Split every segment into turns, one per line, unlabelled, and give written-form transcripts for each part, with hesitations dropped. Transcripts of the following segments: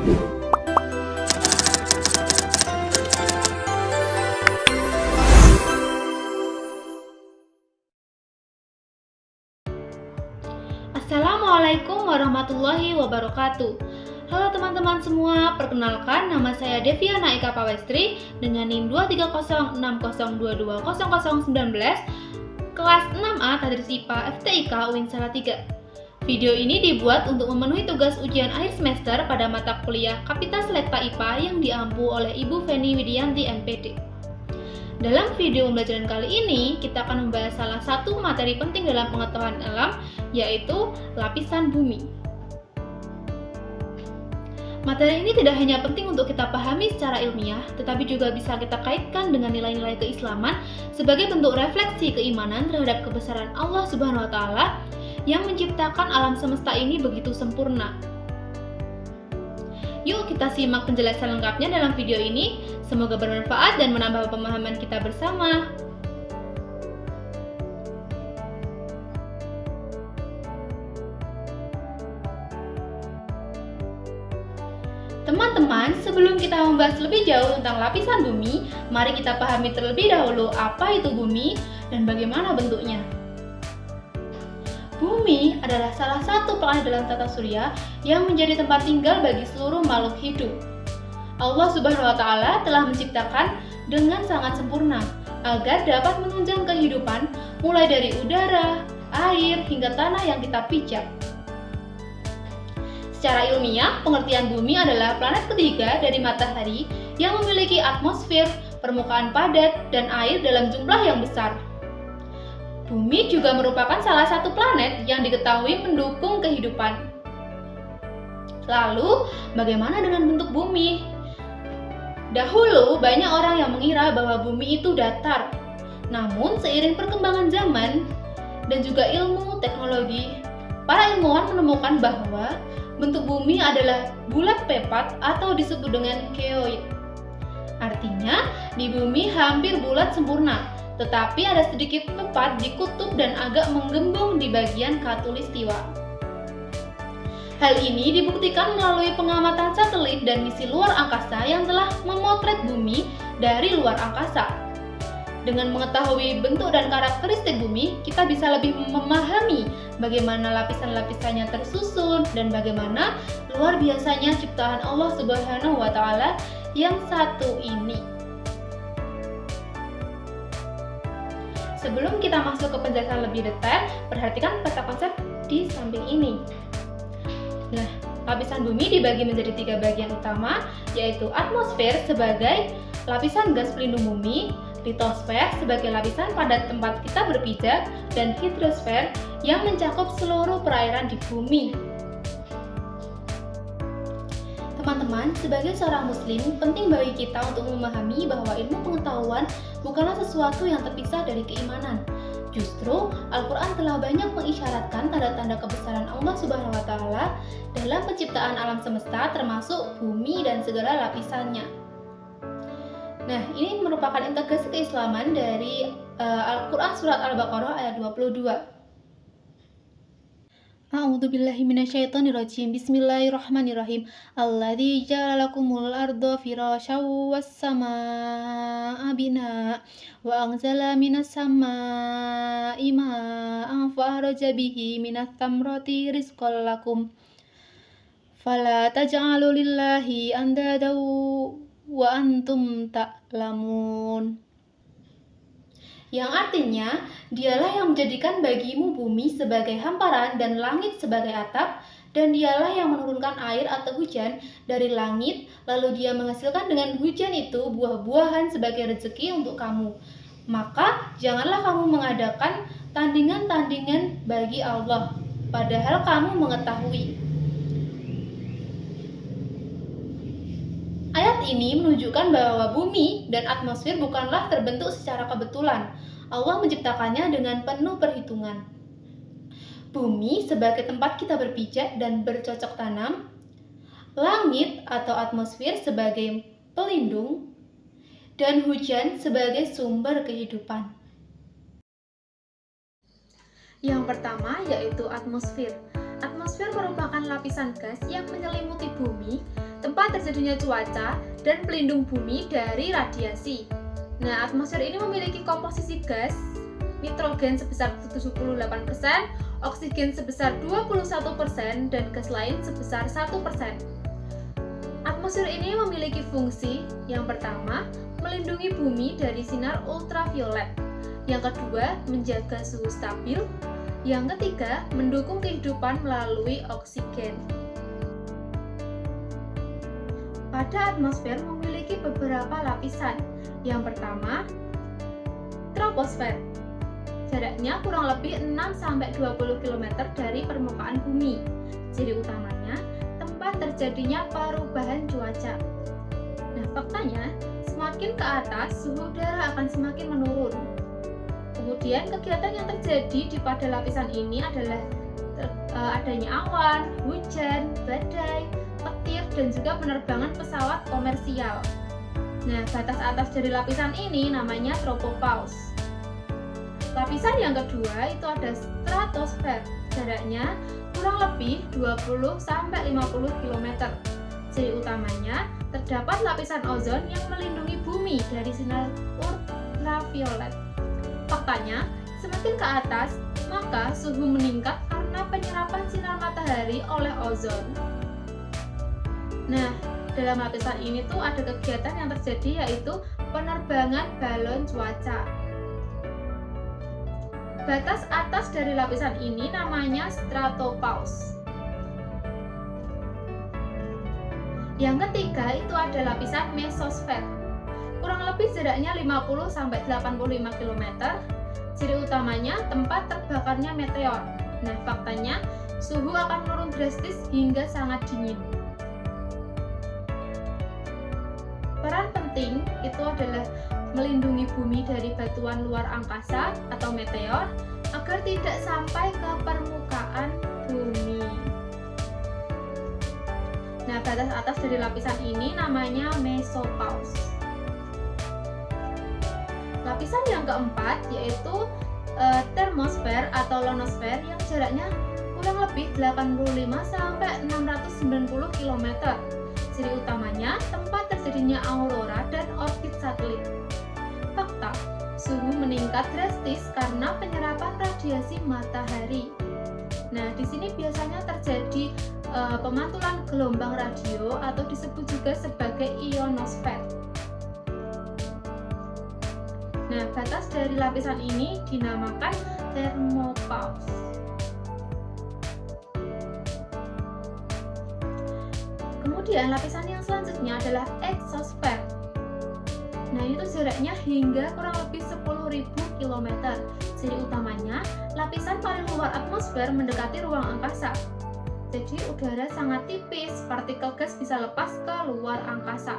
Assalamualaikum warahmatullahi wabarakatuh. Halo teman-teman semua, perkenalkan nama saya Deviana Eka Pawestri dengan NIM 23060220019 kelas 6A Tadris IPA FTIK UIN Salatiga. Video ini dibuat untuk memenuhi tugas ujian akhir semester pada mata kuliah Kapita Selekta IPA yang diampu oleh Ibu Feni Widianti MPD. Dalam video pembelajaran kali ini, kita akan membahas salah satu materi penting dalam pengetahuan alam, yaitu lapisan bumi. Materi ini tidak hanya penting untuk kita pahami secara ilmiah, tetapi juga bisa kita kaitkan dengan nilai-nilai keislaman sebagai bentuk refleksi keimanan terhadap kebesaran Allah Subhanahu wa Ta'ala yang menciptakan alam semesta ini begitu sempurna. Yuk kita simak penjelasan lengkapnya dalam video ini. Semoga bermanfaat dan menambah pemahaman kita bersama. Teman-teman, sebelum kita membahas lebih jauh tentang lapisan bumi, mari kita pahami terlebih dahulu apa itu bumi dan bagaimana bentuknya. Bumi adalah salah satu planet dalam tata surya yang menjadi tempat tinggal bagi seluruh makhluk hidup. Allah Subhanahu wa Ta'ala telah menciptakan dengan sangat sempurna agar dapat menunjang kehidupan mulai dari udara, air, hingga tanah yang kita pijak. Secara ilmiah, pengertian bumi adalah planet ketiga dari matahari yang memiliki atmosfer, permukaan padat, dan air dalam jumlah yang besar. Bumi juga merupakan salah satu planet yang diketahui mendukung kehidupan. Lalu, bagaimana dengan bentuk bumi? Dahulu, banyak orang yang mengira bahwa bumi itu datar. Namun, seiring perkembangan zaman dan juga ilmu teknologi, para ilmuwan menemukan bahwa bentuk bumi adalah bulat pepat atau disebut dengan geoid. Artinya, di bumi hampir bulat sempurna, tetapi ada sedikit pepat di kutub dan agak menggembung di bagian khatulistiwa. Hal ini dibuktikan melalui pengamatan satelit dan misi luar angkasa yang telah memotret bumi dari luar angkasa. Dengan mengetahui bentuk dan karakteristik bumi, kita bisa lebih memahami bagaimana lapisan-lapisannya tersusun dan bagaimana luar biasanya ciptaan Allah Subhanahu wa Ta'ala yang satu ini. Sebelum kita masuk ke penjelasan lebih detail, perhatikan peta konsep di samping ini. Nah, lapisan bumi dibagi menjadi 3 bagian utama, yaitu atmosfer sebagai lapisan gas pelindung bumi, litosfer sebagai lapisan pada tempat kita berpijak, dan hidrosfer yang mencakup seluruh perairan di bumi. Teman-teman, sebagai seorang muslim, penting bagi kita untuk memahami bahwa ilmu pengetahuan bukanlah sesuatu yang terpisah dari keimanan. Justru, Al-Quran telah banyak mengisyaratkan tanda-tanda kebesaran Allah Subhanahu wa Ta'ala dalam penciptaan alam semesta, termasuk bumi dan segala lapisannya. Nah, ini merupakan integrasi keislaman dari Al-Quran Surat Al-Baqarah ayat 22. A'udzubillahi minasyaitonirrajim. Bismillahirrahmanirrahim. Alladzi ja'ala lakumul arda firasyan was samaa'a binaa wa anzala minas samaa'i maa'an fa akhraja bihi minats thamrati rizqan lakum. Fala taj'alu lillahi andada wa antum ta'lamun. Yang artinya, dialah yang menjadikan bagimu bumi sebagai hamparan dan langit sebagai atap, dan dialah yang menurunkan air atau hujan dari langit, lalu dia menghasilkan dengan hujan itu buah-buahan sebagai rezeki untuk kamu. Maka, janganlah kamu mengadakan tandingan-tandingan bagi Allah, padahal kamu mengetahui. Ayat ini menunjukkan bahwa bumi dan atmosfer bukanlah terbentuk secara kebetulan. Allah menciptakannya dengan penuh perhitungan. Bumi sebagai tempat kita berpijak dan bercocok tanam, langit atau atmosfer sebagai pelindung, dan hujan sebagai sumber kehidupan. Yang pertama yaitu atmosfer. Atmosfer merupakan lapisan gas yang menyelimuti bumi tempat terjadinya cuaca, dan pelindung bumi dari radiasi. Nah, atmosfer ini memiliki komposisi gas, nitrogen sebesar 78%, oksigen sebesar 21%, dan gas lain sebesar 1%. Atmosfer ini memiliki fungsi yang pertama, melindungi bumi dari sinar ultraviolet. Yang kedua, menjaga suhu stabil. Yang ketiga, mendukung kehidupan melalui oksigen. Pada atmosfer memiliki beberapa lapisan. Yang pertama, troposfer. Jaraknya kurang lebih 6-20 km dari permukaan bumi. Ciri utamanya, tempat terjadinya perubahan cuaca. Nah, faktanya, semakin ke atas, suhu udara akan semakin menurun. Kemudian kegiatan yang terjadi di pada lapisan ini adalah adanya awan, hujan, badai, petir, dan juga penerbangan pesawat komersial. Nah, batas atas dari lapisan ini namanya tropopause. Lapisan yang kedua itu ada stratosfer. Jaraknya kurang lebih 20-50 km. Ciri utamanya terdapat lapisan ozon yang melindungi bumi dari sinar ultraviolet. Faktanya, semakin ke atas, maka suhu meningkat karena penyerapan sinar matahari oleh ozon. Nah, dalam lapisan ini tuh ada kegiatan yang terjadi yaitu penerbangan balon cuaca. Batas atas dari lapisan ini namanya stratopause. Yang ketiga itu ada lapisan mesosfer. Kurang lebih jaraknya 50-85 km. Ciri utamanya tempat terbakarnya meteor. Nah, faktanya suhu akan menurun drastis hingga sangat dingin. Peran penting itu adalah melindungi bumi dari batuan luar angkasa atau meteor agar tidak sampai ke permukaan bumi. Nah, batas atas dari lapisan ini namanya mesopause. Lapisan yang keempat yaitu termosfer atau ionosfer yang jaraknya kurang lebih 85-690 km. Ciri utamanya tempat terjadinya aurora dan orbit satelit. Fakta, suhu meningkat drastis karena penyerapan radiasi matahari. Nah, di sini biasanya terjadi pemantulan gelombang radio atau disebut juga sebagai ionosfer. Nah, batas dari lapisan ini dinamakan thermopause. Kemudian lapisan yang selanjutnya adalah exosfer. Nah, itu jaraknya hingga kurang lebih 10.000 km. Ciri utamanya, lapisan paling luar atmosfer mendekati ruang angkasa. Jadi udara sangat tipis, partikel gas bisa lepas ke luar angkasa.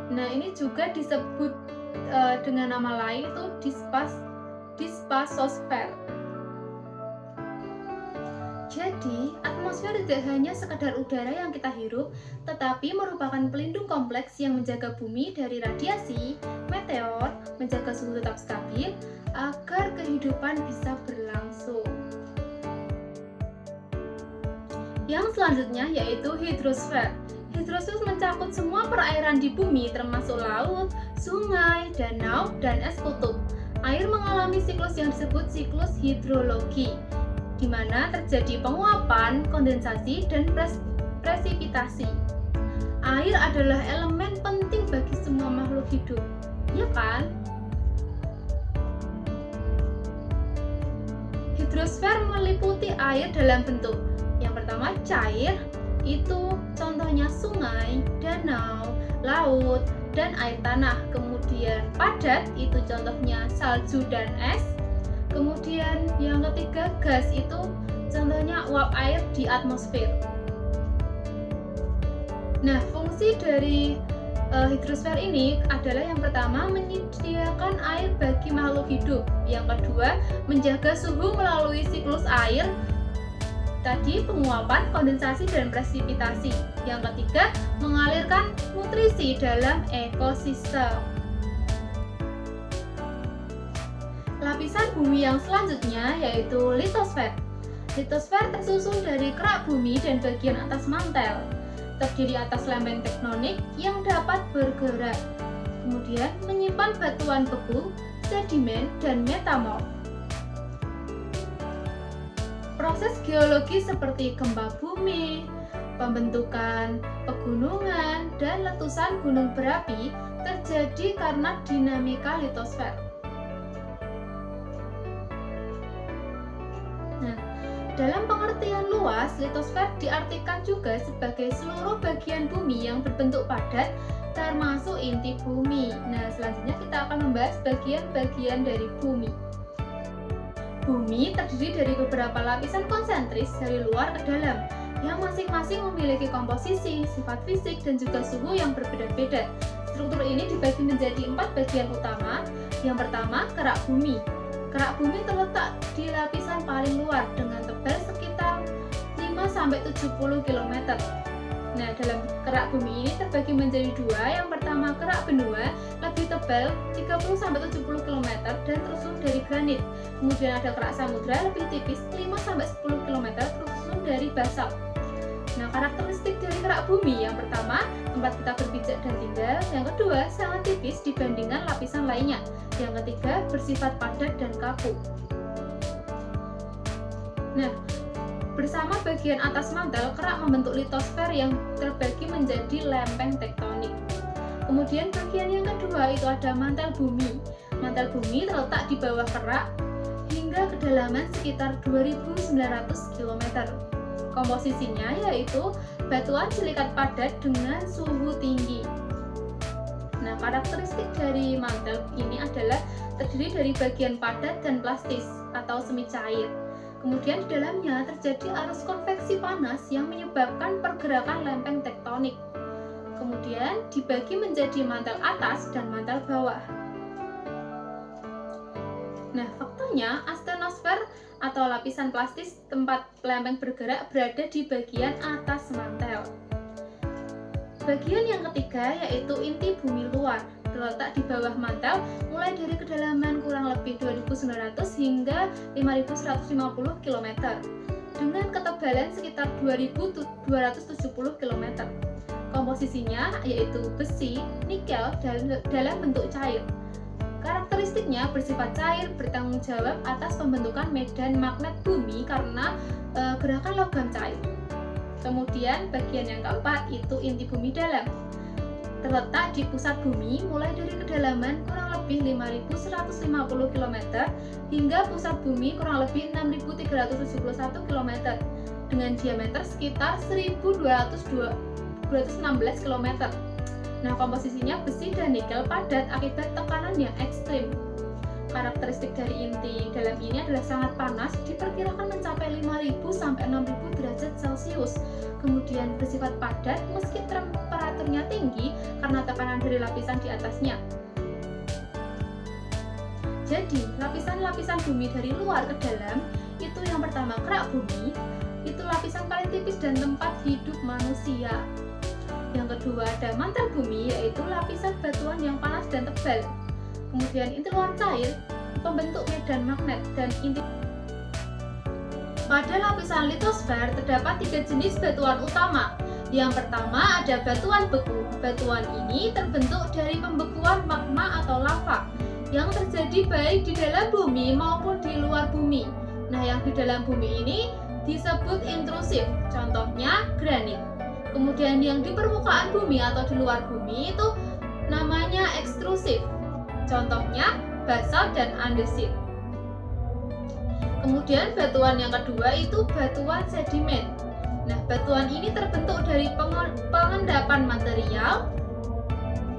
Nah, ini juga disebut dengan nama lain itu dispasosfer. Jadi, atmosfer tidak hanya sekedar udara yang kita hirup, tetapi merupakan pelindung kompleks yang menjaga bumi dari radiasi, meteor, menjaga suhu tetap stabil, agar kehidupan bisa berlangsung. Yang selanjutnya yaitu hidrosfer. Hidrosfer mencakup semua perairan di bumi termasuk laut, sungai, danau, dan es kutub. Air mengalami siklus yang disebut siklus hidrologi, di mana terjadi penguapan, kondensasi, dan presipitasi. Air adalah elemen penting bagi semua makhluk hidup, ya kan? Hidrosfer meliputi air dalam bentuk yang pertama cair, itu contohnya sungai, danau, laut, dan air tanah. Kemudian padat, itu contohnya salju dan es. Kemudian yang ketiga gas, itu contohnya uap air di atmosfer. Nah, fungsi dari hidrosfer ini adalah yang pertama menyediakan air bagi makhluk hidup. Yang kedua, menjaga suhu melalui siklus air. Tadi penguapan, kondensasi, dan presipitasi. Yang ketiga, mengalirkan nutrisi dalam ekosistem. Lapisan bumi yang selanjutnya yaitu litosfer. Litosfer tersusun dari kerak bumi dan bagian atas mantel. terdiri atas lempeng tektonik yang dapat bergerak, kemudian menyimpan batuan beku, sedimen, dan metamorf. Proses geologi seperti gempa bumi, pembentukan pegunungan, dan letusan gunung berapi terjadi karena dinamika litosfer. Nah, dalam pengertian luas, litosfer diartikan juga sebagai seluruh bagian bumi yang berbentuk padat, termasuk inti bumi. Nah, selanjutnya kita akan membahas bagian-bagian dari bumi. Bumi terdiri dari beberapa lapisan konsentris dari luar ke dalam, yang masing-masing memiliki komposisi, sifat fisik, dan juga suhu yang berbeda-beda. Struktur ini dibagi menjadi 4 bagian utama. Yang pertama, kerak bumi. Kerak bumi terletak di lapisan paling luar dengan tebal sekitar 5-70 km. Nah, dalam kerak bumi ini terbagi menjadi 2. Yang pertama, kerak benua, lebih tebal 30-70 km dan tersusun dari granit. Kemudian ada kerak samudra, lebih tipis 5-10 km, tersusun dari basalt. Nah, karakteristik dari kerak bumi yang pertama, tempat kita berpijak dan tinggal. Yang kedua, sangat tipis dibandingkan lapisan lainnya. Yang ketiga, bersifat padat dan kaku. Nah, bersama bagian atas mantel, kerak membentuk litosfer yang terbagi menjadi lempeng tektonik. Kemudian bagian yang kedua itu ada mantel bumi. Mantel bumi terletak di bawah kerak hingga kedalaman sekitar 2.900 km. Komposisinya yaitu batuan silikat padat dengan suhu tinggi. Nah, karakteristik dari mantel ini adalah terdiri dari bagian padat dan plastis atau semi cair. Kemudian di dalamnya terjadi arus konveksi panas yang menyebabkan pergerakan lempeng tektonik. Kemudian dibagi menjadi mantel atas dan mantel bawah. Nah, faktanya astenosfer atau lapisan plastis tempat lempeng bergerak berada di bagian atas mantel. Bagian yang ketiga yaitu inti bumi luar, terletak di bawah mantel mulai dari kedalaman kurang lebih 2.900 hingga 5.150 km dengan ketebalan sekitar 2.270 km. Komposisinya yaitu besi, nikel dalam bentuk cair. Karakteristiknya bersifat cair, bertanggung jawab atas pembentukan medan magnet bumi karena gerakan logam cair. Kemudian bagian yang keempat itu inti bumi dalam. Terletak di pusat bumi mulai dari kedalaman kurang lebih 5.150 km hingga pusat bumi kurang lebih 6.371 km dengan diameter sekitar 1.216 km. Nah, komposisinya besi dan nikel padat akibat tekanan yang ekstrim. Karakteristik dari inti dalam ini adalah sangat panas, diperkirakan mencapai 5.000 sampai 6.000 derajat Celcius. Kemudian bersifat padat meski temperaturnya tinggi karena tekanan dari lapisan di atasnya. Jadi, lapisan-lapisan bumi dari luar ke dalam itu yang pertama kerak bumi, itu lapisan paling tipis dan tempat hidup manusia. Yang kedua ada mantel bumi, yaitu lapisan batuan yang panas dan tebal. Kemudian inti luar cair, pembentuk medan magnet, dan inti. Pada lapisan litosfer terdapat 3 jenis batuan utama. Yang pertama ada batuan beku. Batuan ini terbentuk dari pembekuan magma atau lava yang terjadi baik di dalam bumi maupun di luar bumi. Nah, yang di dalam bumi ini disebut intrusif, contohnya granit. Kemudian yang di permukaan bumi atau di luar bumi itu namanya ekstrusif, contohnya basalt dan andesit. Kemudian batuan yang kedua itu batuan sedimen. Nah, batuan ini terbentuk dari pengendapan material,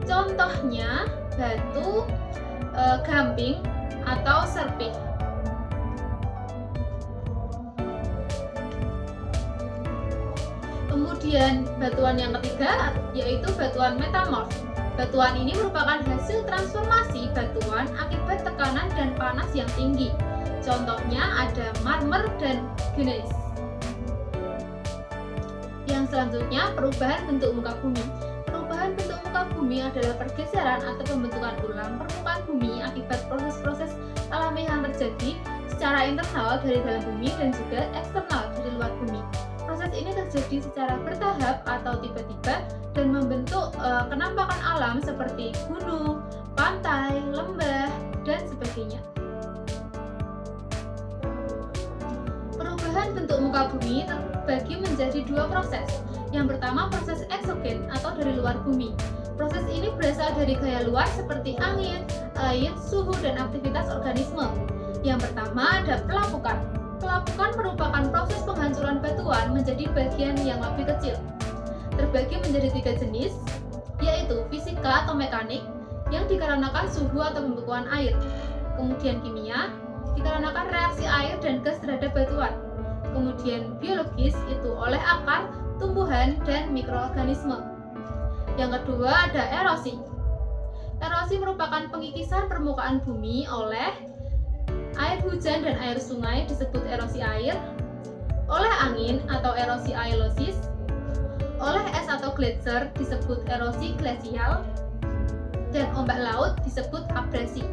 contohnya batu gamping atau serpik. Kemudian batuan yang ketiga yaitu batuan metamorf. Batuan ini merupakan hasil transformasi batuan akibat tekanan dan panas yang tinggi. Contohnya ada marmer dan gneis. Yang selanjutnya perubahan bentuk muka bumi. Perubahan bentuk muka bumi adalah pergeseran atau pembentukan ulang permukaan bumi akibat proses-proses alami yang terjadi secara internal dari dalam bumi dan juga eksternal dari luar bumi. Proses ini terjadi secara bertahap atau tiba-tiba dan membentuk penampakan alam seperti gunung, pantai, lembah, dan sebagainya. Perubahan bentuk muka bumi terbagi menjadi dua proses. Yang pertama, proses eksogen atau dari luar bumi. Proses ini berasal dari gaya luar seperti angin, air, suhu, dan aktivitas organisme. Yang pertama ada pelapukan. Pelapukan merupakan proses penghancuran batuan menjadi bagian yang lebih kecil. Terbagi menjadi 3 jenis, yaitu fisika atau mekanik, yang dikarenakan suhu atau pembekuan air. Kemudian kimia, dikarenakan reaksi air dan gas terhadap batuan. Kemudian biologis, itu oleh akar, tumbuhan, dan mikroorganisme. Yang kedua ada erosi. Erosi merupakan pengikisan permukaan bumi oleh air hujan dan air sungai, disebut erosi air, oleh angin atau erosi aelosis, oleh es atau gletser disebut erosi glasial, dan ombak laut disebut abrasi.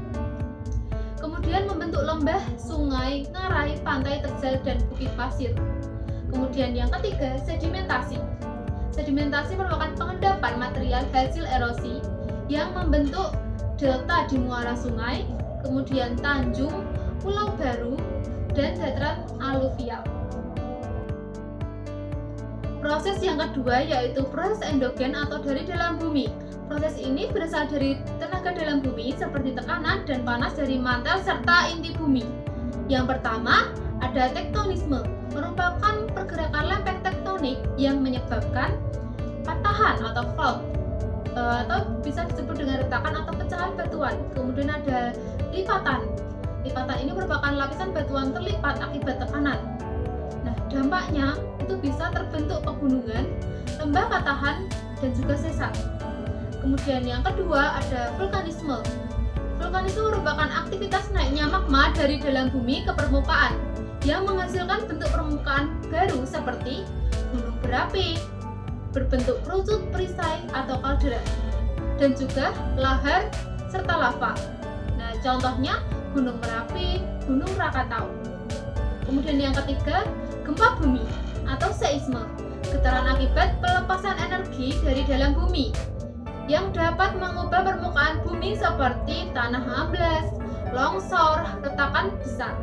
Kemudian membentuk lembah, sungai, ngarai, pantai, terjal, dan bukit pasir. Kemudian yang ketiga, sedimentasi. Sedimentasi merupakan pengendapan material hasil erosi yang membentuk delta di muara sungai, kemudian tanjung, pulau baru, dan dataran aluvial. Proses yang kedua yaitu proses endogen atau dari dalam bumi. Proses ini berasal dari tenaga dalam bumi seperti tekanan dan panas dari mantel serta inti bumi. Yang pertama ada tektonisme, merupakan pergerakan lempeng tektonik yang menyebabkan patahan atau fault, atau bisa disebut dengan retakan atau pecahan batuan. Kemudian ada lipatan. Lipatan ini merupakan lapisan batuan terlipat akibat tekanan. Nah, dampaknya itu bisa terbentuk pegunungan, lembah patahan, dan juga sesar. Kemudian yang kedua ada vulkanisme. Vulkanisme merupakan aktivitas naiknya magma dari dalam bumi ke permukaan yang menghasilkan bentuk permukaan baru seperti gunung berapi, berbentuk kerucut perisai atau kaldera, dan juga lahar serta lava. Nah, contohnya Gunung Merapi, Gunung Krakatau. Kemudian yang ketiga, gempa bumi atau seisme, getaran akibat pelepasan energi dari dalam bumi yang dapat mengubah permukaan bumi seperti tanah amblas, longsor, retakan besar.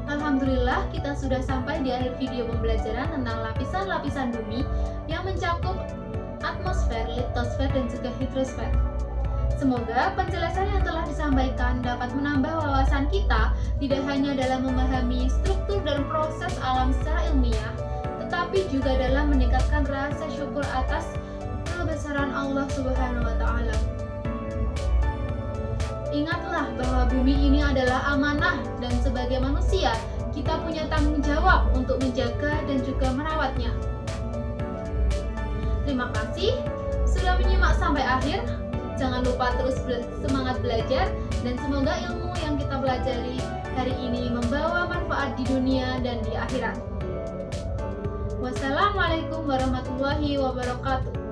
Alhamdulillah, kita sudah sampai di akhir video pembelajaran tentang lapisan-lapisan bumi yang mencakup atmosfer, litosfer, dan juga hidrosfer. Semoga penjelasan yang telah disampaikan dapat menambah wawasan kita tidak hanya dalam memahami struktur dan proses alam secara ilmiah, tetapi juga dalam meningkatkan rasa syukur atas kebesaran Allah Subhanahu wa Ta'ala. Ingatlah bahwa bumi ini adalah amanah dan sebagai manusia kita punya tanggung jawab untuk menjaga dan juga merawatnya. Terima kasih sudah menyimak sampai akhir. Jangan lupa terus semangat belajar dan semoga ilmu yang kita pelajari hari ini membawa manfaat di dunia dan di akhirat. Wassalamualaikum warahmatullahi wabarakatuh.